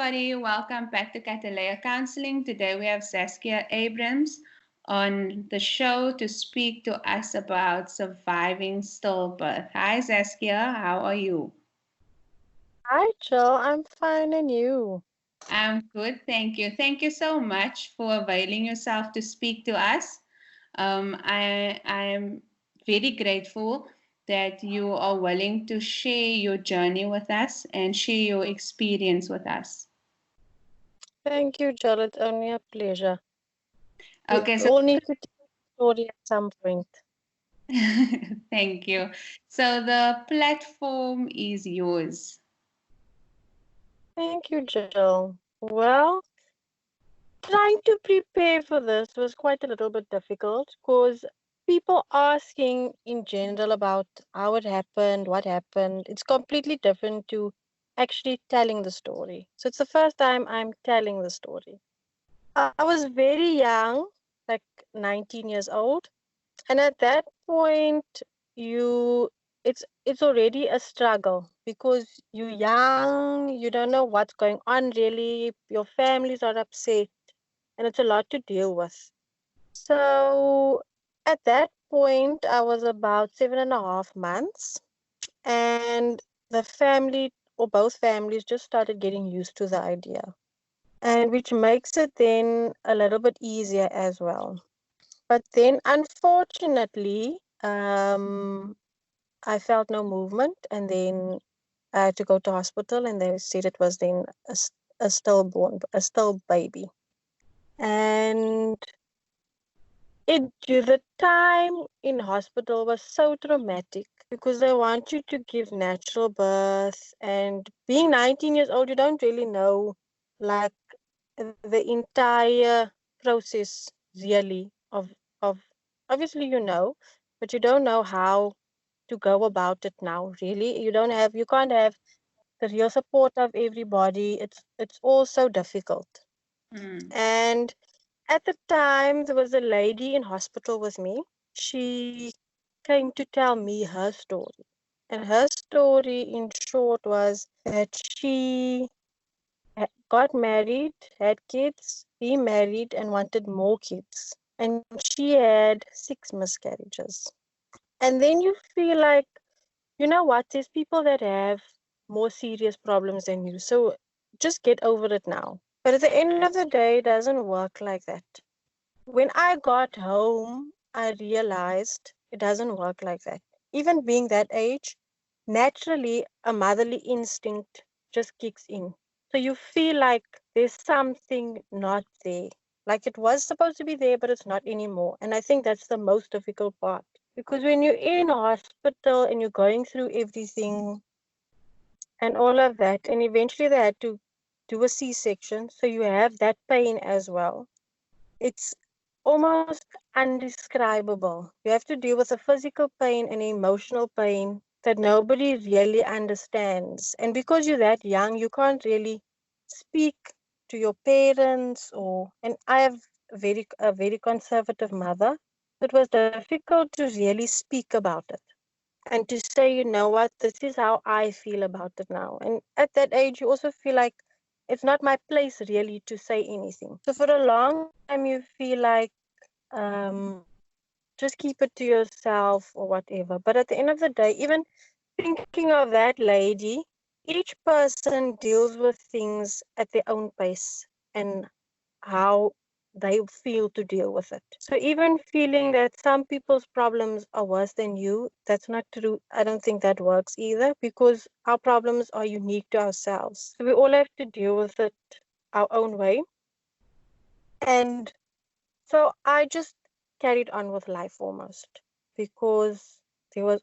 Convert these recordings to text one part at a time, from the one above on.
everybody. Welcome back to Catalea Counseling. Today we have Zaskia Abrams on the show to speak to us about surviving stillbirth. Hi, Zaskia. How are you? Hi, Jill. I'm fine, and you? I'm good. Thank you. Thank you so much for availing yourself to speak to us. I'm very grateful that you are willing to share your journey with us and share your experience with us. Thank you, Jill. It's only a pleasure. We Okay, so all need to tell a story at some point. thank you. So the platform is yours. Thank you, Jill. Well, trying to prepare for this was quite a little bit difficult because people asking in general about how it happened, what happened, it's completely different to actually telling the story. So it's the first time I'm telling the story. I was very young, like 19 years old. And at that point, you it's already a struggle because you're young, you don't know what's going on really, your families are upset, and it's a lot to deal with. So at that point, I was about 7.5 months, and the family or both families just started getting used to the idea, and which makes it then a little bit easier as well. But then, unfortunately, I felt no movement, and then I had to go to hospital, and they said it was then a stillborn, a still baby. And the time in hospital was so traumatic because they want you to give natural birth, and being 19 years old, you don't really know like the entire process really of obviously you know, but you don't know how to go about it now really. You can't have the real support of everybody. It's all so difficult. Mm. And at the time there was a lady in hospital with me. She came to tell me her story, and her story in short was that she got married, had kids, remarried, and wanted more kids. And she had 6 miscarriages. And then you feel like, you know what, there's people that have more serious problems than you. So just get over it now. But at the end of the day, it doesn't work like that. When I got home, I realized it doesn't work like that. Even being that age, naturally, a motherly instinct just kicks in. So you feel like there's something not there. Like it was supposed to be there, but it's not anymore. And I think that's the most difficult part. Because when you're in a hospital and you're going through everything and all of that, and eventually they had to do a C-section, so you have that pain as well. It's almost undescribable. You have to deal with a physical pain and emotional pain that nobody really understands. And because you're that young, you can't really speak to your parents and I have a very conservative mother. It was difficult to really speak about it and to say, you know what, this is how I feel about it now. And at that age, you also feel like it's not my place really to say anything. So for a long time, you feel like just keep it to yourself or whatever. But at the end of the day, even thinking of that lady, each person deals with things at their own pace and how they feel to deal with it. So even feeling that some people's problems are worse than you, that's not true. I don't think that works either because our problems are unique to ourselves. So we all have to deal with it our own way. And so I just carried on with life almost because there was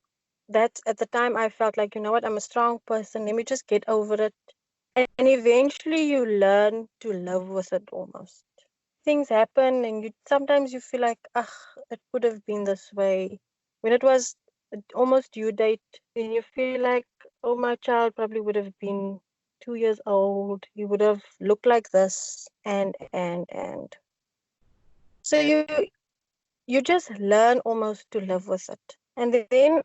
that's at the time I felt like, you know what, I'm a strong person. Let me just get over it. And eventually you learn to live with it almost. Things happen and you sometimes you feel like, ah, it could have been this way. When it was almost due date, then you feel like, oh, my child probably would have been 2 years old. He would have looked like this and. So you just learn almost to live with it. And then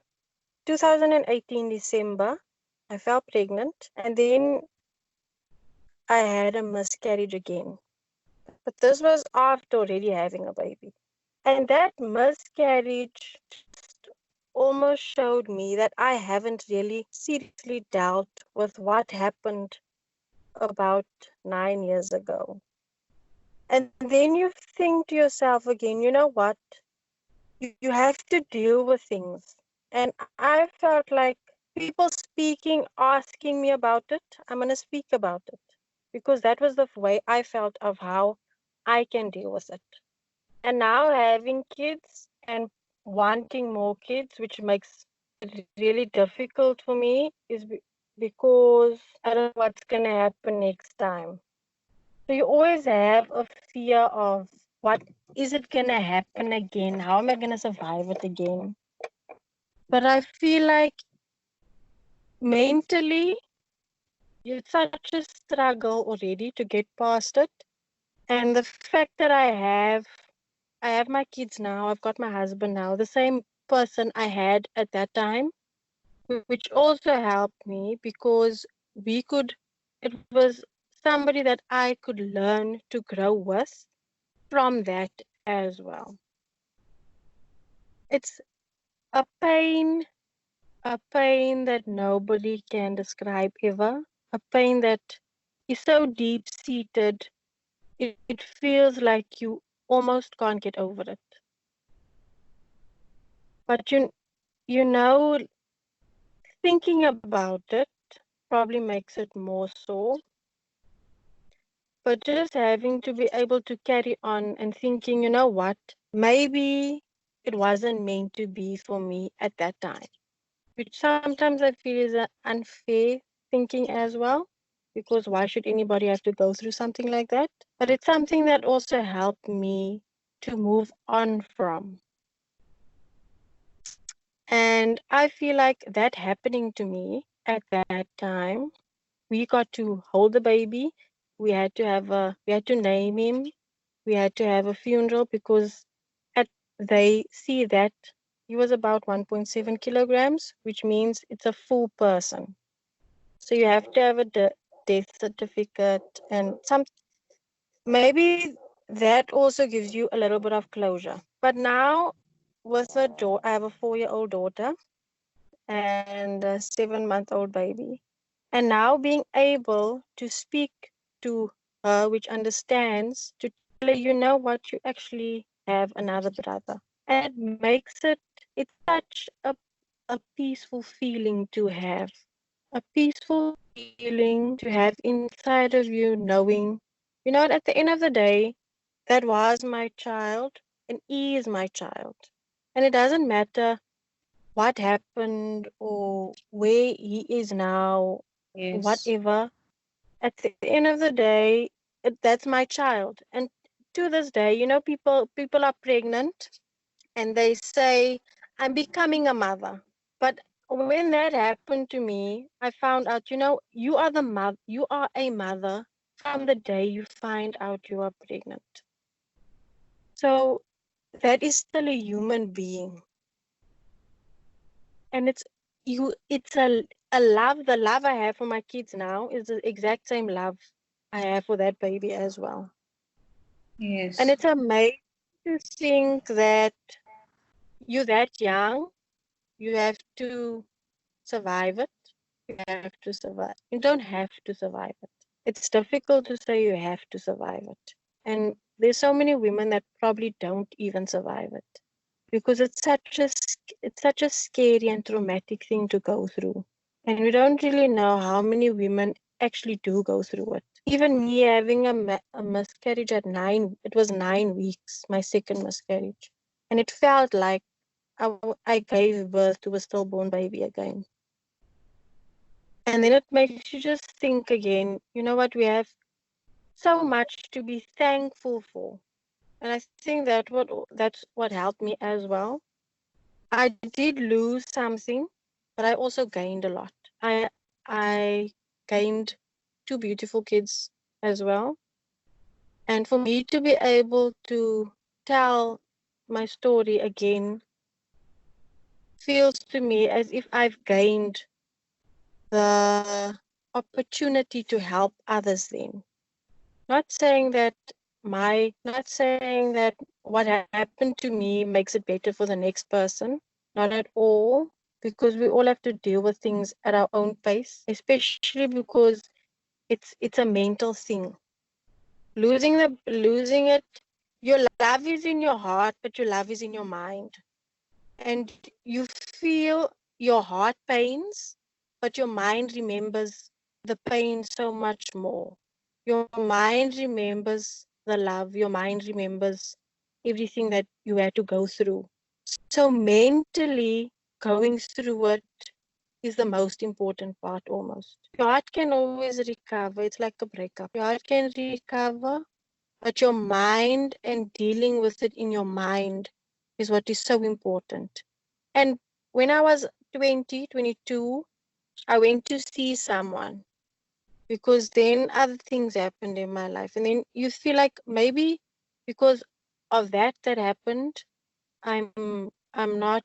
2018 December, I fell pregnant, and then I had a miscarriage again. But this was after already having a baby. And that miscarriage just almost showed me that I haven't really seriously dealt with what happened about 9 years ago. And then you think to yourself again, you know what? You have to deal with things. And I felt like people speaking, asking me about it, I'm going to speak about it. Because that was the way I felt of how I can deal with it. And now having kids and wanting more kids, which makes it really difficult for me, is because I don't know what's going to happen next time. So you always have a fear of what is it going to happen again? How am I going to survive it again? But I feel like mentally, it's such a struggle already to get past it. And the fact that I have my kids now, I've got my husband now, the same person I had at that time, which also helped me because it was somebody that I could learn to grow with from that as well. It's a pain that nobody can describe ever, a pain that is so deep seated, it feels like you almost can't get over it. But you know, thinking about it probably makes it more so. But just having to be able to carry on and thinking, you know what, maybe it wasn't meant to be for me at that time, which sometimes I feel is an unfair thinking as well, because why should anybody have to go through something like that? But it's something that also helped me to move on from. And I feel like that happening to me at that time, we got to hold the baby. We had to name him. We had to have a funeral because at they see that he was about 1.7 kilograms, which means it's a full person. So you have to have a death certificate and some maybe that also gives you a little bit of closure. But now with I have a 4-year-old daughter and a 7-month-old baby. And now being able to speak to her, which understands, to tell her, you know what, you actually have another brother. And it makes it's such a peaceful feeling to have. A peaceful feeling to have inside of you, knowing, you know what, at the end of the day, that was my child and is my child. And it doesn't matter what happened or where he is now, Yes. whatever. At the end of the day, that's my child. And to this day, you know, people are pregnant and they say, I'm becoming a mother. But when that happened to me, I found out, you know, you are a mother from the day you find out you are pregnant. So that is still a human being. And it's a love. The love I have for my kids now is the exact same love I have for that baby as well. And Yes. it's amazing to think that you're that young, you have to survive it. You have to survive. You don't have to survive it. It's difficult to say you have to survive it. And there's so many women that probably don't even survive it because it's such a scary and traumatic thing to go through. And we don't really know how many women actually do go through it. Even me having a miscarriage at it was 9 weeks, my second miscarriage. And it felt like I gave birth to a stillborn baby again. And then it makes you just think again, you know what, we have so much to be thankful for. And I think that's what helped me as well. I did lose something, but I also gained a lot. I gained two beautiful kids as well. And for me to be able to tell my story again feels to me as if I've gained the opportunity to help others then. Not saying that not saying that what happened to me makes it better for the next person. Not at all. Because we all have to deal with things at our own pace, especially because it's a mental thing. Losing it, your love is in your heart, but your love is in your mind. And you feel your heart pains, but your mind remembers the pain so much more. Your mind remembers the love, your mind remembers everything that you had to go through. So mentally going through it is the most important part almost. Your heart can always recover. It's like a breakup. Your heart can recover, but your mind and dealing with it in your mind is what is so important. And when I was 20, 22, I went to see someone because then other things happened in my life. And then you feel like maybe because of that happened, I'm not,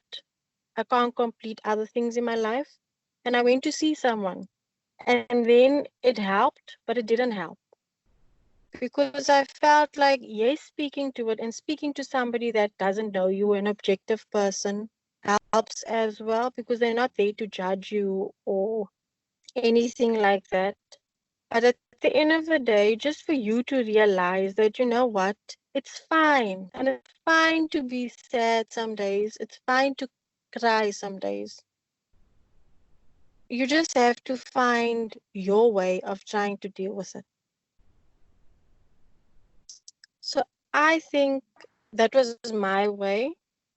I can't complete other things in my life. And I went to see someone. And then it helped, but it didn't help. Because I felt like, yes, speaking to it and speaking to somebody that doesn't know you, an objective person, helps as well because they're not there to judge you or anything like that. But at the end of the day, just for you to realize that, you know what, it's fine. And it's fine to be sad some days, it's fine to cry some days. You just have to find your way of trying to deal with it. So I think that was my way,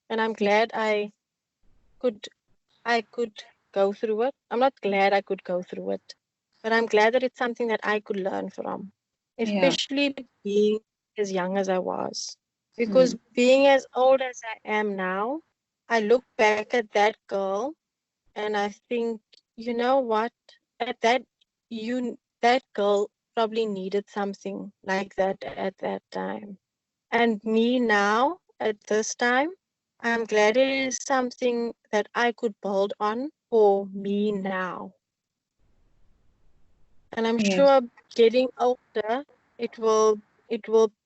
and I'm glad could I could go through it. I'm not glad I could go through it, but I'm glad that it's something that I could learn from, Yeah. especially being as young as I was. Because Mm. being as old as I am now, I look back at that girl and I think, you know what? At that girl probably needed something like that at that time. And me now, at this time, I'm glad it is something that I could build on for me now. And I'm Yes. sure getting older, it will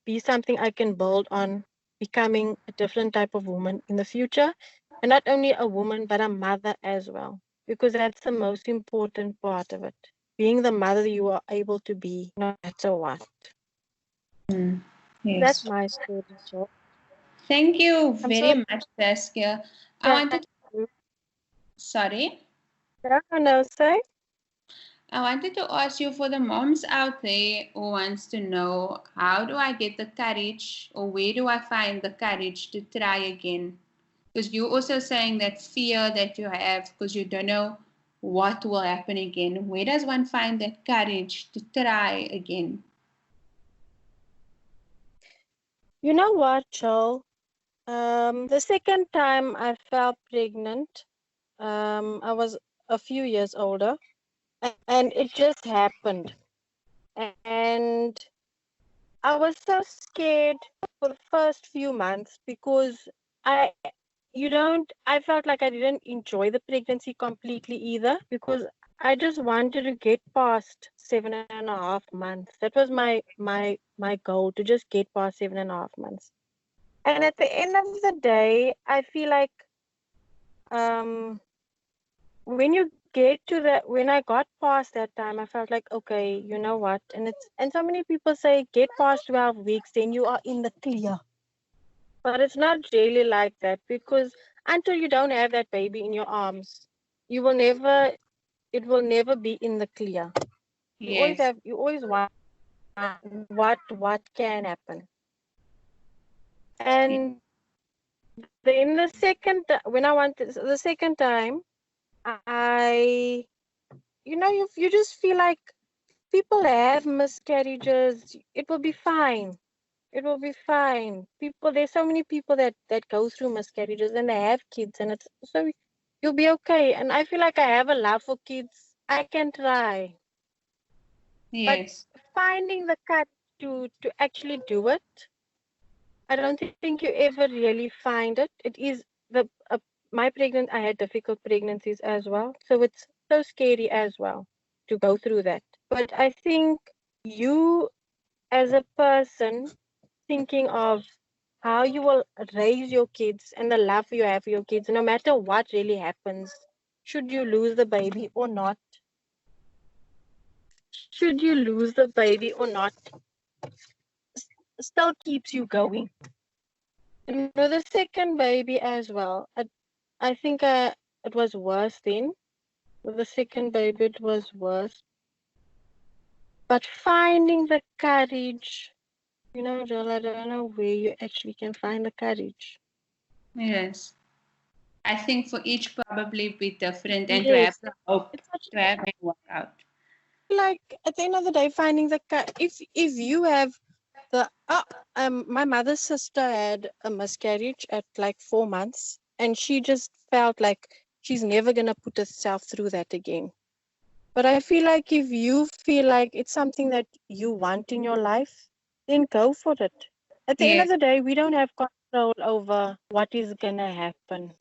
be something I can build on becoming a different type of woman in the future. And not only a woman, but a mother as well. Because that's the most important part of it. Being the mother you are able to be, no matter what. Mm. That's Yes. my story, so Thank you I'm so very much, Zaskia. I glad wanted, you. sorry, No, no, say. I wanted to ask you for the moms out there who wants to know how do I get the courage or where do I find the courage to try again? Because you're also saying that fear that you have because you don't know what will happen again. Where does one find that courage to try again? You know what, Joel? The second time I fell pregnant, I was a few years older, and it just happened. And I was so scared for the first few months because I, I felt like I didn't enjoy the pregnancy completely either because I just wanted to get past 7.5 months. That was my goal to just get past 7.5 months. And at the end of the day, I feel like um, when you get to that, when I got past that time, I felt like, okay, you know what? And so many people say get past 12 weeks, then you are in the clear. But it's not really like that because until you don't have that baby in your arms, you will never, it will never be in the clear. Yes. You always want what can happen. And then when I went the second time, I, you just feel like people have miscarriages. It will be fine. It will be fine. There's so many people that go through miscarriages and they have kids, and it's so you'll be okay. And I feel like I have a love for kids. I can try, but Yes. finding the courage to actually do it, I don't think you ever really find it. It is the my pregnant. I had difficult pregnancies as well, so it's so scary as well to go through that. But I think you as a person thinking of how you will raise your kids and the love you have for your kids, no matter what really happens, should you lose the baby or not, should you lose the baby or not, still keeps you going. And with the second baby as well, I think it was worse then. With the second baby, it was worse. But finding the courage, Joel, I don't know where you actually can find the courage. Yes. I think for each probably be different and to have Yes, the hope it's such to have it work out. like at the end of the day, finding the if you have the my mother's sister had a miscarriage at like 4 months, and she just felt like she's never gonna put herself through that again. But I feel like if you feel like it's something that you want in your life, then go for it. At the end of Yes, the day, we don't have control over what is gonna happen.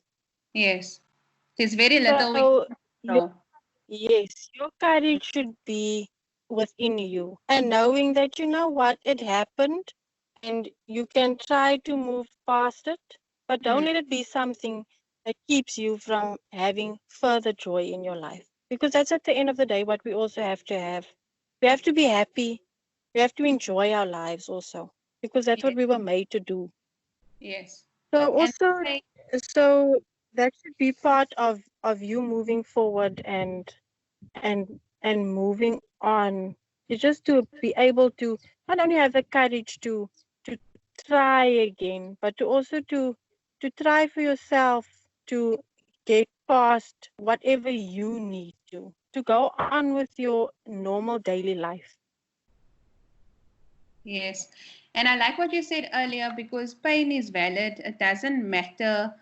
yes. There's very little we So can your control. yes, your courage should be within you, and knowing that you know what it happened, and you can try to move past it, but don't Mm, let it be something that keeps you from having further joy in your life. Because that's at the end of the day what we also have to have. We have to be happy. We have to enjoy our lives also, because that's what yes, we were made to do. yes. So And also, say, so that should be part of you moving forward and moving on. You just to be able to not only have the courage to try again, but to also to try for yourself to get past whatever you need to go on with your normal daily life. yes. And I like what you said earlier because pain is valid. It doesn't matter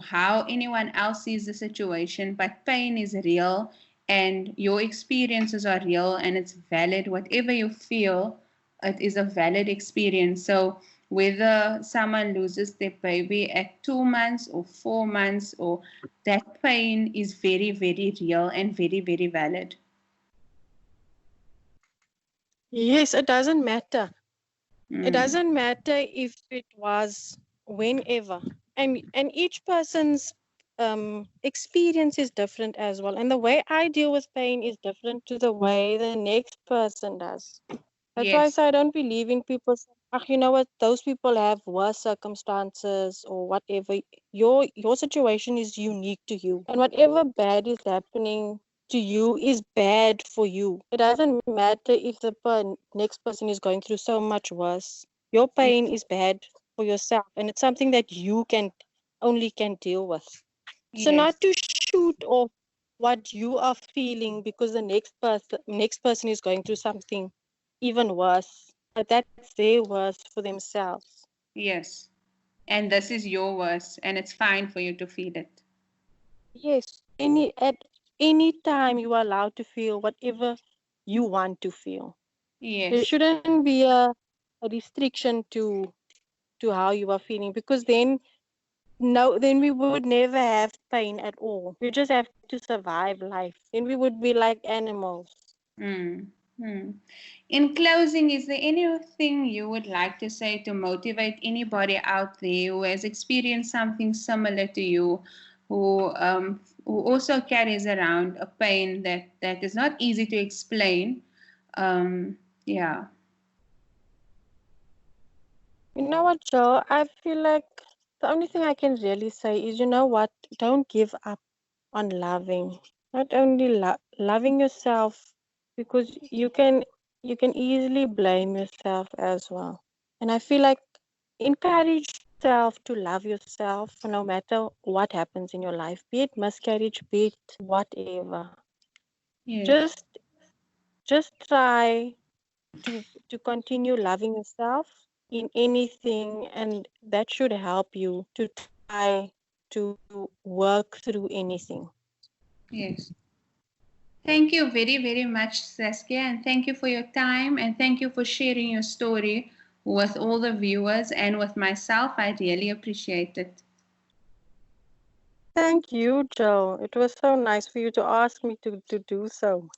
how anyone else sees the situation, but pain is real and your experiences are real and it's valid. Whatever you feel, it is a valid experience. So whether someone loses their baby at 2 months or 4 months, or that pain is very, very real and very, very valid. Yes, it doesn't matter. It Mm. doesn't matter if it was whenever. And each person's experience is different as well. And the way I deal with pain is different to the way the next person does. That's why I Yes, say I don't believe in people saying, "Ah, you know what, those people have worse circumstances or whatever." Your situation is unique to you. And whatever bad is happening to you is bad for you. It doesn't matter if the next person is going through so much worse. Your ye- pain is bad for yourself, and it's something that you can only can deal with. So yes, not to shoot off what you are feeling because the next person is going through something even worse. But that's their worst for themselves. yes. And this is your worst, and it's fine for you to feel it. Yes, at any time you are allowed to feel whatever you want to feel. There Yes, shouldn't be a restriction to how you are feeling, because then we would never have pain at all. We just have to survive life. Then we would be like animals. mm. Mm. In closing, is there anything you would like to say to motivate anybody out there who has experienced something similar to you, who also carries around a pain that is not easy to explain? Yeah. You know what, Joe? I feel like the only thing I can really say is, you know what? Don't give up on loving. Not only loving yourself, because you can easily blame yourself as well. And I feel like encourage yourself to love yourself no matter what happens in your life, be it miscarriage, be it whatever. Yes. Just try to continue loving yourself in anything, and that should help you to try to work through anything. Yes. Thank you very, very much, Saskia, and thank you for your time and thank you for sharing your story with all the viewers and with myself. I really appreciate it. Thank you, Joe. It was so nice for you to ask me to do so.